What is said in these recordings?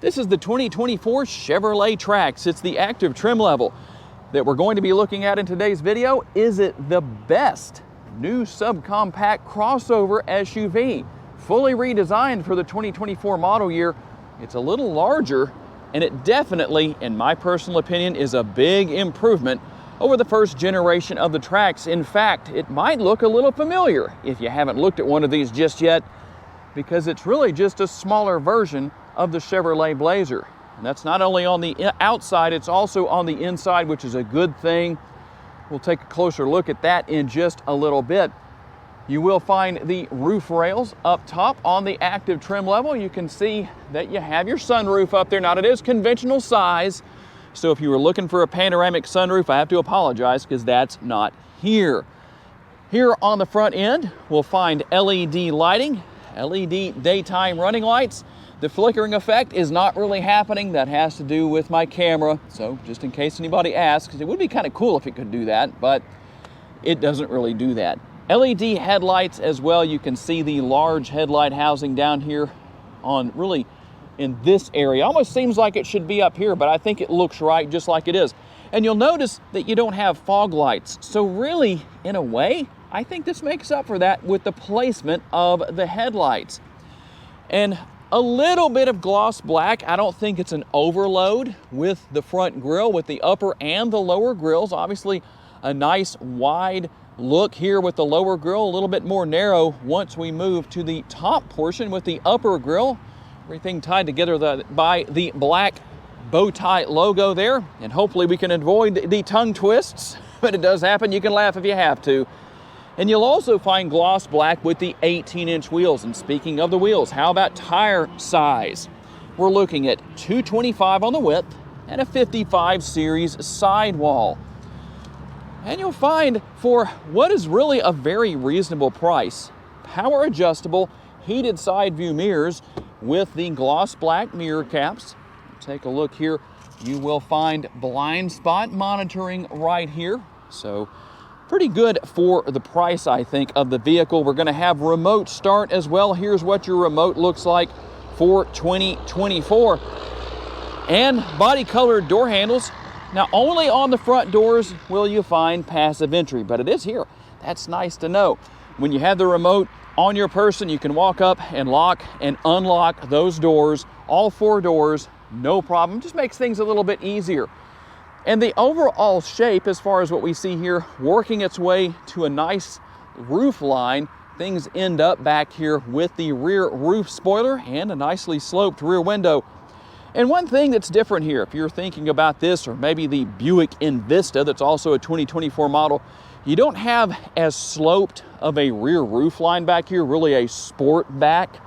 This is the 2024 Chevrolet Trax. It's the Activ trim level that we're going to be looking at in today's video. Is it the best new subcompact crossover SUV? Fully redesigned for the 2024 model year. It's a little larger, and it definitely, in my personal opinion, is a big improvement over the first generation of the Trax. In fact, it might look a little familiar if you haven't looked at one of these just yet, because it's really just a smaller version of the Chevrolet Blazer. And that's not only on the outside, it's also on the inside, which is a good thing. We'll take a closer look at that in just a little bit. You will find the roof rails up top on the Activ trim level. You can see that you have your sunroof up there. Now, it is conventional size, so if you were looking for a panoramic sunroof, I have to apologize because that's not here. Here on the front end, we'll find LED lighting, LED daytime running lights. The flickering effect is not really happening. That has to do with my camera. So just in case anybody asks, it would be kind of cool if it could do that, but it doesn't really do that. LED headlights as well. You can see the large headlight housing down here on really in this area. Almost seems like it should be up here, but I think it looks right just like it is. And you'll notice that you don't have fog lights. So really, in a way, I think this makes up for that with the placement of the headlights. And a little bit of gloss black. I don't think it's an overload with the front grille, with the upper and the lower grills. Obviously, a nice wide look here with the lower grille, a little bit more narrow once we move to the top portion with the upper grille. Everything tied together by the black bow tie logo there. And hopefully we can avoid the tongue twists, but it does happen. You can laugh if you have to. And you'll also find gloss black with the 18-inch wheels. And speaking of the wheels, how about tire size? We're looking at 225 on the width and a 55 series sidewall. And you'll find for what is really a very reasonable price, power adjustable heated side view mirrors with the gloss black mirror caps. Take a look here. You will find blind spot monitoring right here. So pretty good for the price, I think, of the vehicle. We're going to have remote start as well. Here's what your remote looks like for 2024. And body colored door handles. Now, only on the front doors will you find passive entry, but it is here. That's nice to know. When you have the remote on your person, you can walk up and lock and unlock those doors, all four doors, no problem. Just makes things a little bit easier. And the overall shape, as far as what we see here, working its way to a nice roof line, things end up back here with the rear roof spoiler and a nicely sloped rear window. And one thing that's different here, if you're thinking about this, or maybe the Buick Envista, that's also a 2024 model, you don't have as sloped of a rear roof line back here, really a sport back,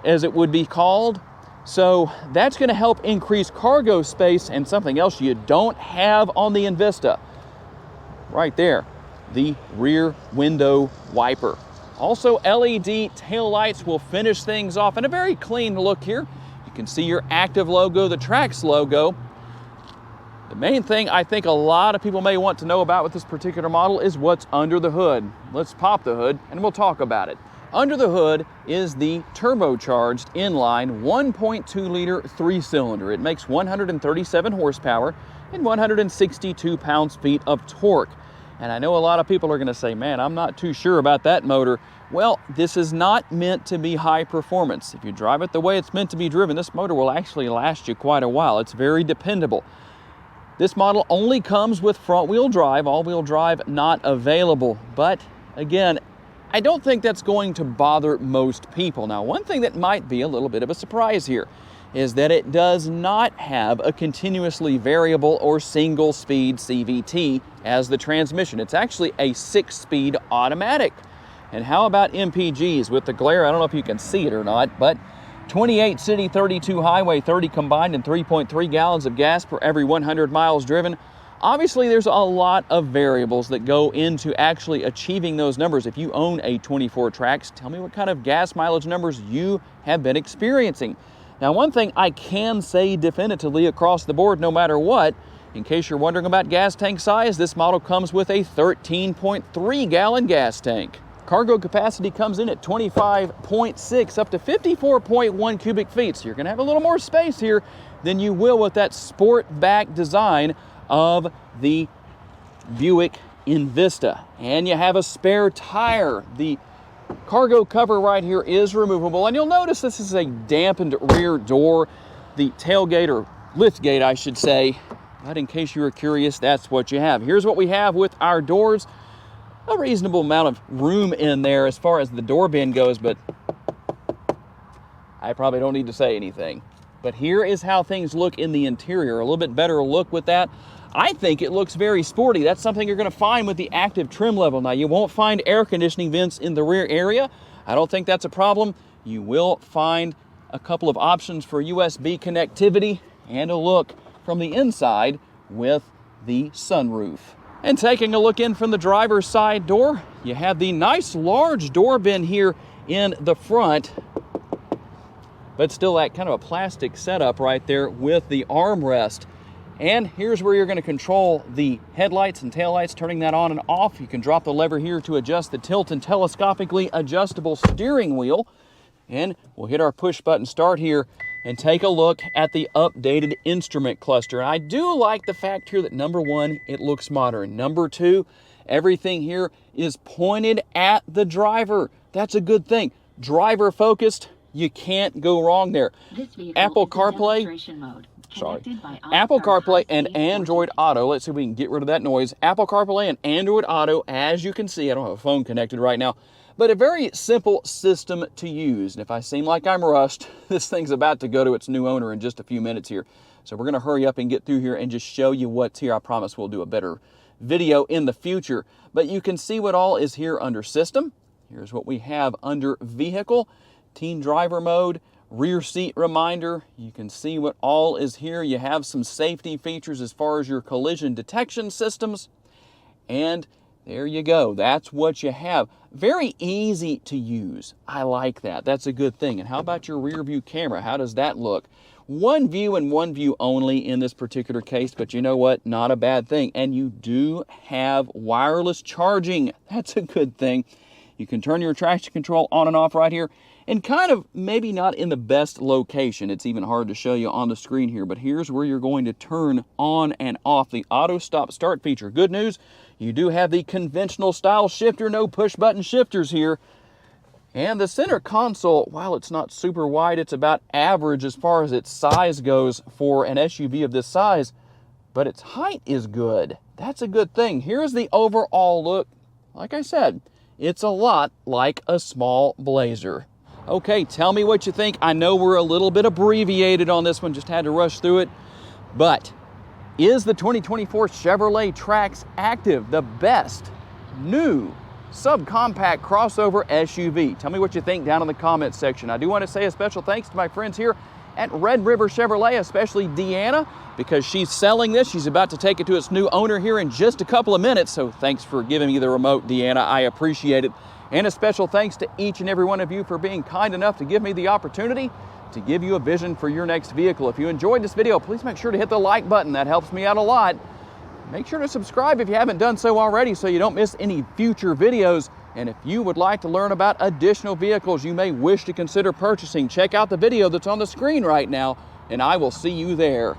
as it would be called. So that's going to help increase cargo space, and something else you don't have on the Envista. Right there, the rear window wiper. Also, LED tail lights will finish things off in a very clean look here. You can see your Activ logo, the Trax logo. The main thing I think a lot of people may want to know about with this particular model is what's under the hood. Let's pop the hood and we'll talk about it. Under the hood is the turbocharged inline 1.2 liter 3-cylinder. It makes 137 horsepower and 162 pounds-feet of torque. And I know a lot of people are going to say, man, I'm not too sure about that motor. Well, this is not meant to be high performance. If you drive it the way it's meant to be driven, this motor will actually last you quite a while. It's very dependable. This model only comes with front-wheel drive, all-wheel drive not available. But again, I don't think that's going to bother most people. Now, one thing that might be a little bit of a surprise here is that it does not have a continuously variable or single-speed CVT as the transmission. It's actually a 6-speed automatic. And how about MPGs with the glare? I don't know if you can see it or not, but 28 city, 32 highway, 30 combined, and 3.3 gallons of gas per every 100 miles driven. Obviously, there's a lot of variables that go into actually achieving those numbers. If you own a 24 Trax, tell me what kind of gas mileage numbers you have been experiencing. Now, one thing I can say definitively across the board, no matter what, in case you're wondering about gas tank size, this model comes with a 13.3 gallon gas tank. Cargo capacity comes in at 25.6 up to 54.1 cubic feet. So you're gonna have a little more space here than you will with that sport back design of the Buick Envista. And you have a spare tire. The cargo cover right here is removable, and you'll notice this is a dampened rear door, the tailgate, or lift gate I should say, but in case you were curious, that's what you have. Here's what we have with our doors. A reasonable amount of room in there as far as the door bin goes, but I probably don't need to say anything. But here is how things look in the interior. A little bit better look with that. I think it looks very sporty. That's something you're going to find with the Activ trim level. Now, you won't find air conditioning vents in the rear area. I don't think that's a problem. You will find a couple of options for USB connectivity and a look from the inside with the sunroof. And taking a look in from the driver's side door, you have the nice large door bin here in the front, but still that kind of a plastic setup right there with the armrest. And here's where you're going to control the headlights and taillights, turning that on and off. You can drop the lever here to adjust the tilt and telescopically adjustable steering wheel. And we'll hit our push button start here and take a look at the updated instrument cluster. I do like the fact here that number one, it looks modern. Number two, everything here is pointed at the driver. That's a good thing. Driver focused, you can't go wrong there. Apple CarPlay, Apple CarPlay and Android Auto. Let's see if we can get rid of that noise. Apple CarPlay and Android Auto, as you can see, I don't have a phone connected right now, but a very simple system to use. And if I seem like I'm rushed, this thing's about to go to its new owner in just a few minutes here. So we're gonna hurry up and get through here and just show you what's here. I promise we'll do a better video in the future. But you can see what all is here under system. Here's what we have under vehicle, teen driver mode, rear seat reminder. You can see what all is here. You have some safety features as far as your collision detection systems. And there you go. That's what you have. Very easy to use. I like that. That's a good thing. And how about your rear view camera? How does that look? One view and one view only in this particular case, but you know what? Not a bad thing. And you do have wireless charging. That's a good thing. You can turn your traction control on and off right here, and kind of maybe not in the best location. It's even hard to show you on the screen here, but here's where you're going to turn on and off the auto stop start feature. Good news, you do have the conventional style shifter, no push button shifters here. And the center console, while it's not super wide, it's about average as far as its size goes for an SUV of this size, but its height is good. That's a good thing. Here's the overall look. Like I said, it's a lot like a small Blazer. Okay, tell me what you think. I know we're a little bit abbreviated on this one, just had to rush through it. But is the 2024 Chevrolet Trax Activ the best new subcompact crossover SUV? Tell me what you think down in the comments section. I do want to say a special thanks to my friends here at Red River Chevrolet, especially Deanna, because she's selling this. She's about to take it to its new owner here in just a couple of minutes. So thanks for giving me the remote, Deanna. I appreciate it. And a special thanks to each and every one of you for being kind enough to give me the opportunity to give you a vision for your next vehicle. If you enjoyed this video, please make sure to hit the like button. That helps me out a lot. Make sure to subscribe if you haven't done so already so you don't miss any future videos. And if you would like to learn about additional vehicles you may wish to consider purchasing, check out the video that's on the screen right now, and I will see you there.